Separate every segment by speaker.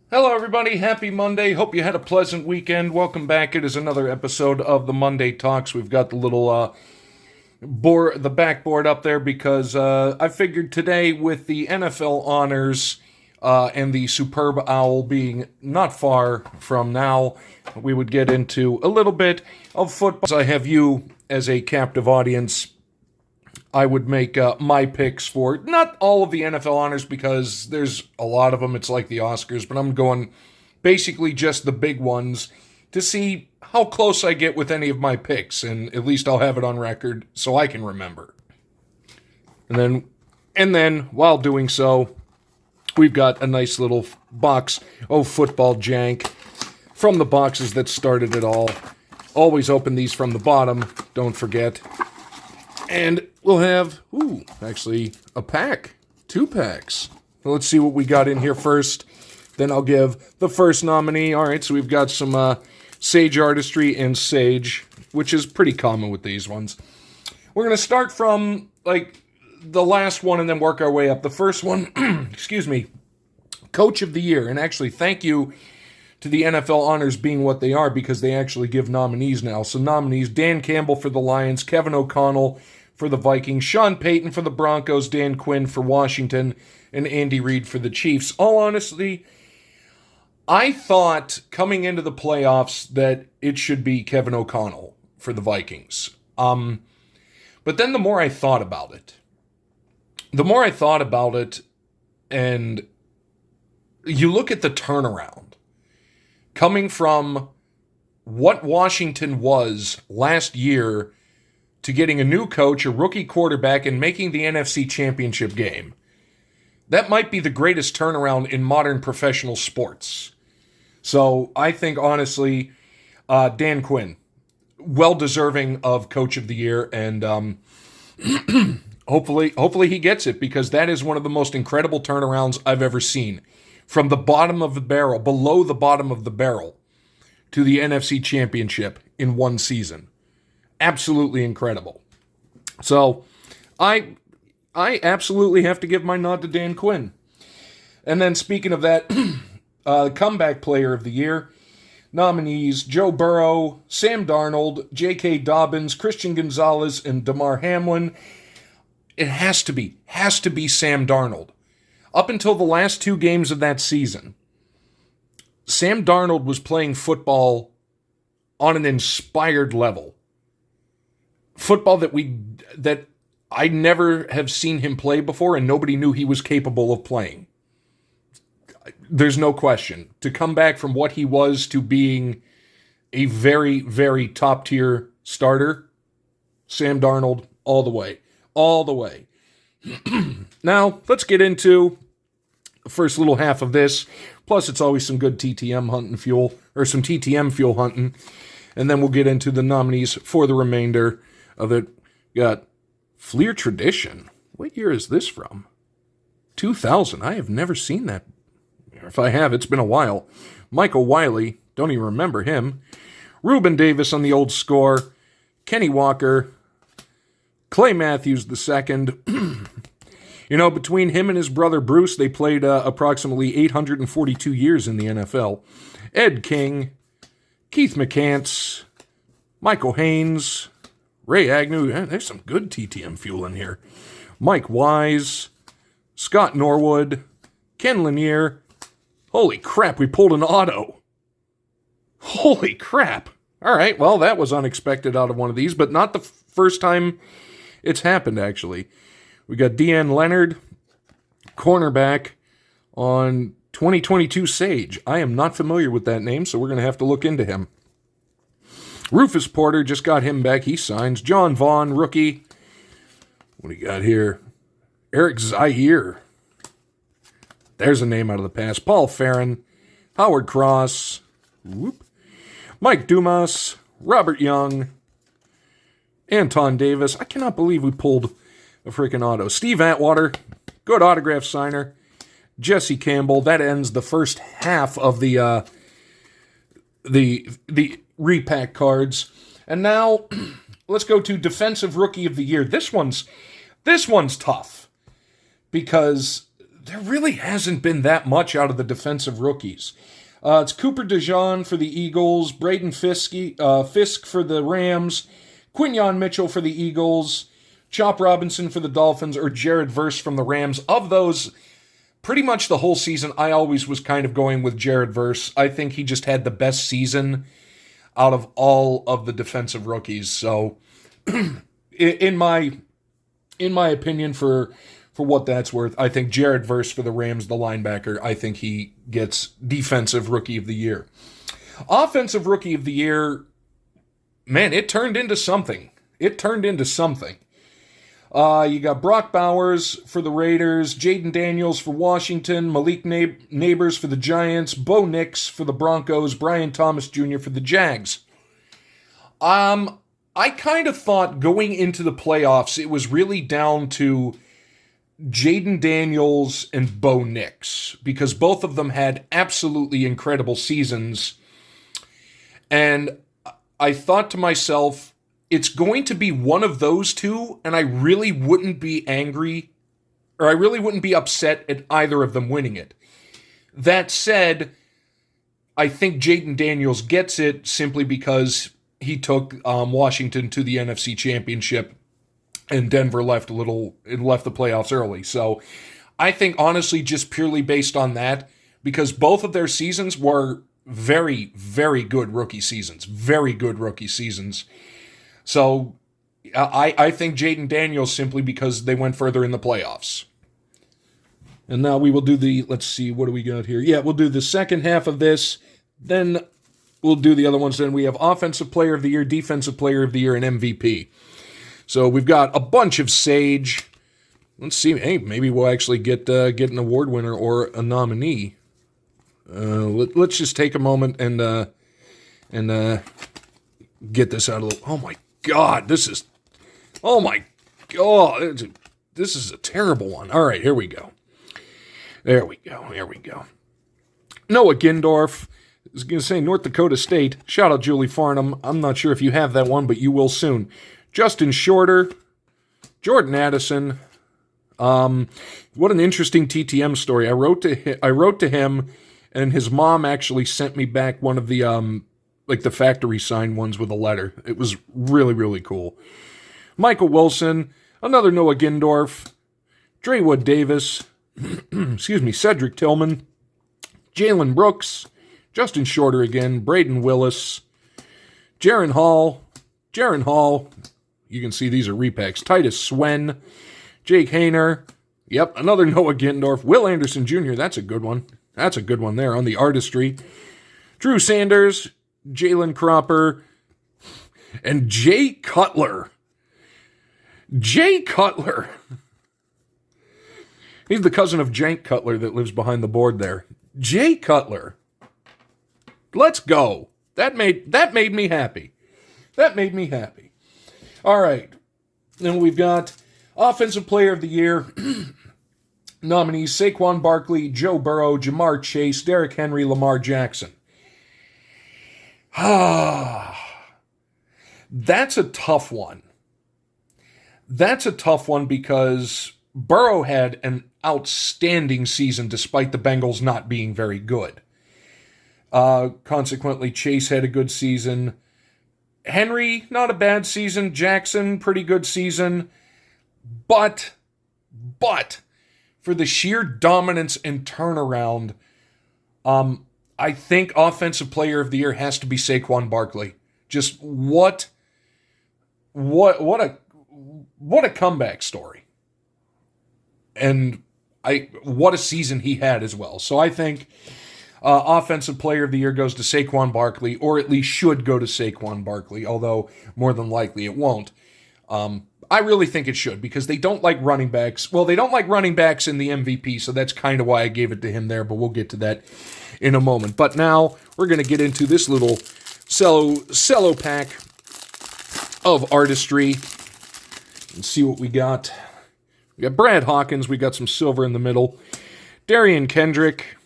Speaker 1: Hello, everybody. Happy Monday. Hope you had a pleasant weekend. Welcome back. It is another episode of the Monday Talks. We've got the little the backboard up there because I figured today, with the NFL honors and the superb owl being not far from now, we would get into a little bit of football. I have you as a captive audience. I would make my picks for not all of the NFL honors because there's a lot of them. It's like the Oscars, but I'm going basically just the big ones to see how close I get with any of my picks, and at least I'll have it on record so I can remember. And then while doing so, we've got a nice little box of football jank from the boxes that started it all. Always open these from the bottom, don't forget. And we'll have, actually a pack. 2 packs. Well, let's see what we got in here first. Then I'll give the first nominee. All right, so we've got some Sage Artistry and Sage, which is pretty common with these ones. We're going to start from, the last one and then work our way up. The first one, excuse me, Coach of the Year. And actually, thank you to the NFL honors being what they are because they actually give nominees now. So nominees, Dan Campbell for the Lions, Kevin O'Connell for the Vikings, Sean Payton for the Broncos, Dan Quinn for Washington, and Andy Reid for the Chiefs. All honestly, I thought coming into the playoffs that it should be Kevin O'Connell for the Vikings. But then the more I thought about it, and you look at the turnaround, coming from what Washington was last year to getting a new coach, a rookie quarterback, and making the NFC Championship game. That might be the greatest turnaround in modern professional sports. So I think, honestly, Dan Quinn, well-deserving of Coach of the Year, and hopefully he gets it, because that is one of the most incredible turnarounds I've ever seen. From the bottom of the barrel, below the bottom of the barrel, to the NFC Championship in one season. Absolutely incredible. So, I absolutely have to give my nod to Dan Quinn. And then speaking of that, Comeback Player of the Year, nominees Joe Burrow, Sam Darnold, J.K. Dobbins, Christian Gonzalez, and Damar Hamlin. It has to be Sam Darnold. Up until the last 2 games of that season, Sam Darnold was playing football on an inspired level. Football that I never have seen him play before, and nobody knew he was capable of playing. There's no question. To come back from what he was to being a very, very top-tier starter, Sam Darnold, all the way. All the way. Now, let's get into the first little half of this. Plus, it's always some good TTM hunting fuel, or some TTM fuel hunting. And then we'll get into the nominees for the remainder of it. Got Fleer Tradition. What year is this from? 2000. I have never seen that. If I have, it's been a while. Michael Wiley. Don't even remember him. Reuben Davis on the old score. Kenny Walker. Clay Matthews II. Between him and his brother Bruce, they played approximately 842 years in the NFL. Ed King. Keith McCants. Michael Haynes. Ray Agnew. There's some good TTM fuel in here. Mike Wise. Scott Norwood. Ken Lanier. Holy crap, we pulled an auto. Holy crap. All right, well, that was unexpected out of one of these, but not the first time it's happened, actually. We got Deanne Leonard, cornerback, on 2022 Sage. I am not familiar with that name, so we're going to have to look into him. Rufus Porter, just got him back. He signs. John Vaughn, rookie. What do you got here? Eric Zaire. There's a name out of the past. Paul Farron. Howard Cross. Mike Dumas. Robert Young. Anton Davis. I cannot believe we pulled a freaking auto. Steve Atwater. Good autograph signer. Jesse Campbell. That ends the first half of the repack cards. And now let's go to Defensive Rookie of the Year. This one's tough because there really hasn't been that much out of the defensive rookies. It's Cooper DeJean for the Eagles, Braden Fisk for the Rams, Quinyon Mitchell for the Eagles, Chop Robinson for the Dolphins, or Jared Verse from the Rams. Of those, pretty much the whole season, I always was kind of going with Jared Verse. I think he just had the best season out of all of the defensive rookies. So, in my opinion, for what that's worth, I think Jared Verse for the Rams, the linebacker, I think he gets Defensive Rookie of the Year. Offensive Rookie of the Year, man, it turned into something. You got Brock Bowers for the Raiders, Jaden Daniels for Washington, Malik Neighbors for the Giants, Bo Nix for the Broncos, Brian Thomas Jr. for the Jags. I kind of thought going into the playoffs, it was really down to Jaden Daniels and Bo Nix, because both of them had absolutely incredible seasons. And I thought to myself, it's going to be one of those two, and I really wouldn't be angry, or I really wouldn't be upset at either of them winning it. That said, I think Jaden Daniels gets it simply because he took Washington to the NFC Championship, and Denver left the playoffs early. So I think, honestly, just purely based on that, because both of their seasons were very, very good rookie seasons. So I think Jaden Daniels simply because they went further in the playoffs. And now we will do let's see, what do we got here? Yeah, we'll do the second half of this, then we'll do the other ones. Then we have Offensive Player of the Year, Defensive Player of the Year, and MVP. So we've got a bunch of sage. Let's see. Hey, maybe we'll actually get an award winner or a nominee. Let's just take a moment and get this out of the. Oh my God! This is a terrible one. All right, here we go. There we go. Noah Gindorf. I was going to say North Dakota State. Shout out Julie Farnham. I'm not sure if you have that one, but you will soon. Justin Shorter, Jordan Addison. What an interesting TTM story. I wrote to him, and his mom actually sent me back one of the the factory signed ones with a letter. It was really, really cool. Michael Wilson, another Noah Gindorf, Draywood Davis, Cedric Tillman, Jalen Brooks, Justin Shorter again, Braden Willis, Jaron Hall. You can see these are repacks. Titus Swen, Jake Hayner. Yep, another Noah Gindorf. Will Anderson Jr., that's a good one. That's a good one there on the artistry. Drew Sanders, Jalen Cropper, and Jay Cutler. Jay Cutler. He's the cousin of Jank Cutler that lives behind the board there. Jay Cutler. Let's go. That made me happy. All right. Then we've got Offensive Player of the Year nominees: Saquon Barkley, Joe Burrow, Jamar Chase, Derrick Henry, Lamar Jackson. That's a tough one. Because Burrow had an outstanding season despite the Bengals not being very good. Consequently, Chase had a good season. Henry, not a bad season. Jackson, pretty good season. But, for the sheer dominance and turnaround, I think Offensive Player of the Year has to be Saquon Barkley. Just what a comeback story. And what a season he had as well. So I think Offensive Player of the Year goes to Saquon Barkley, or at least should go to Saquon Barkley, although more than likely it won't. I really think it should, because they don't like running backs. Well, they don't like running backs in the MVP, so that's kind of why I gave it to him there, but we'll get to that in a moment. But now we're going to get into this little cello pack of artistry and see what we got. We got Brad Hawkins. We got some silver in the middle. Darian Kendrick,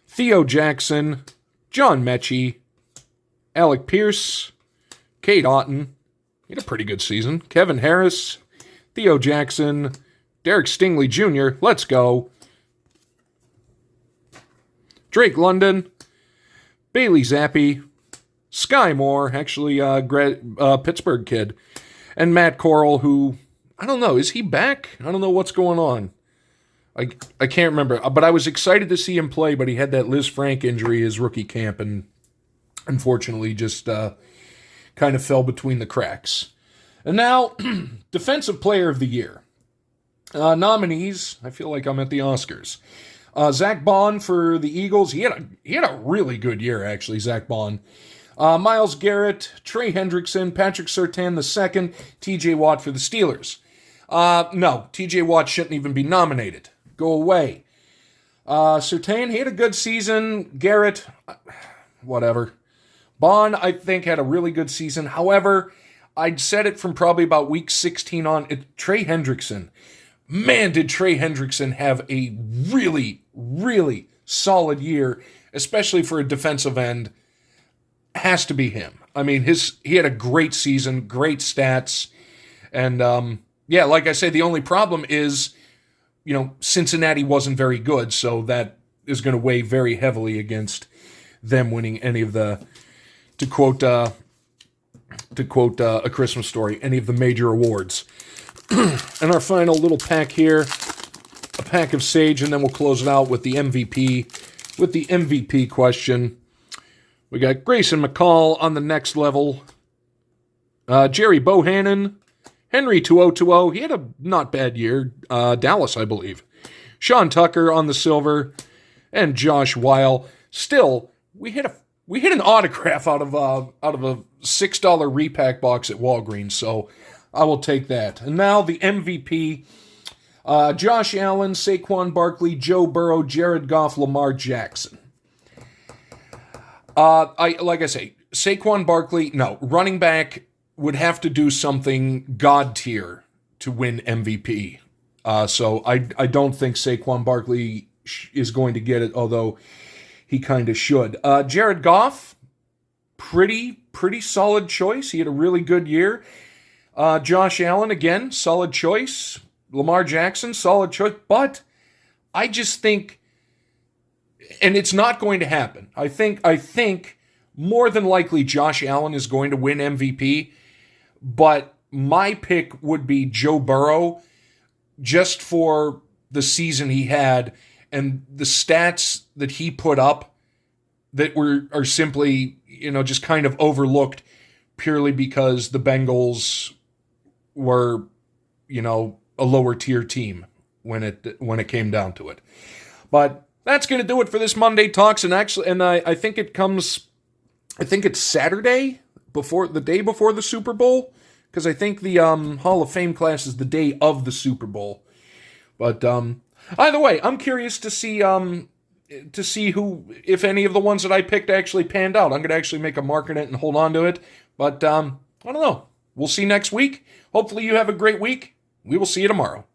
Speaker 1: Theo Jackson, John Mechie, Alec Pierce, Kate Otten. He had a pretty good season. Kevin Harris, Theo Jackson, Derek Stingley Jr., let's go. Drake London, Bailey Zappi, Sky Moore, actually Pittsburgh kid, and Matt Corral, who, I don't know, is he back? I don't know what's going on. I can't remember, but I was excited to see him play, but he had that Liz Frank injury his rookie camp, and unfortunately just kind of fell between the cracks. And now, Defensive Player of the Year. Nominees, I feel like I'm at the Oscars. Zach Bond for the Eagles. He had a really good year, actually, Zach Bond. Myles Garrett, Trey Hendrickson, Patrick Surtain II, TJ Watt for the Steelers. No, TJ Watt shouldn't even be nominated. Go away. Surtain, he had a good season. Garrett, whatever. Bond, I think, had a really good season. However, I'd said it from probably about week 16 on. Trey Hendrickson. Man, did Trey Hendrickson have a really, really solid year, especially for a defensive end. Has to be him. I mean, he had a great season, great stats. And, like I say, the only problem is, Cincinnati wasn't very good, so that is going to weigh very heavily against them winning any of the, to quote A Christmas Story, any of the major awards. And our final little pack here, a pack of Sage, and then we'll close it out with the MVP. With the MVP question, we got Grayson McCall on the next level. Jerry Bohannon. Henry 2020, he had a not bad year. Dallas, I believe. Sean Tucker on the silver, and Josh Weil. Still, we hit an autograph out of a $6 repack box at Walgreens, so I will take that. And now the MVP: Josh Allen, Saquon Barkley, Joe Burrow, Jared Goff, Lamar Jackson. Like I say, Saquon Barkley, no, running back would have to do something God tier to win MVP. So I don't think Saquon Barkley is going to get it, although he kind of should. Jared Goff, pretty solid choice. He had a really good year. Josh Allen, again, solid choice. Lamar Jackson, solid choice. But I just think, and it's not going to happen. I think more than likely Josh Allen is going to win MVP. But my pick would be Joe Burrow, just for the season he had and the stats that he put up that are simply, just kind of overlooked purely because the Bengals were, a lower tier team when it came down to it. But that's going to do it for this Monday Talks. And I think it's Saturday, the day before the Super Bowl, because I think the Hall of Fame class is the day of the Super Bowl. But either way, I'm curious to see who, if any of the ones that I picked actually panned out. I'm going to actually make a mark in it and hold on to it. But I don't know. We'll see next week. Hopefully you have a great week. We will see you tomorrow.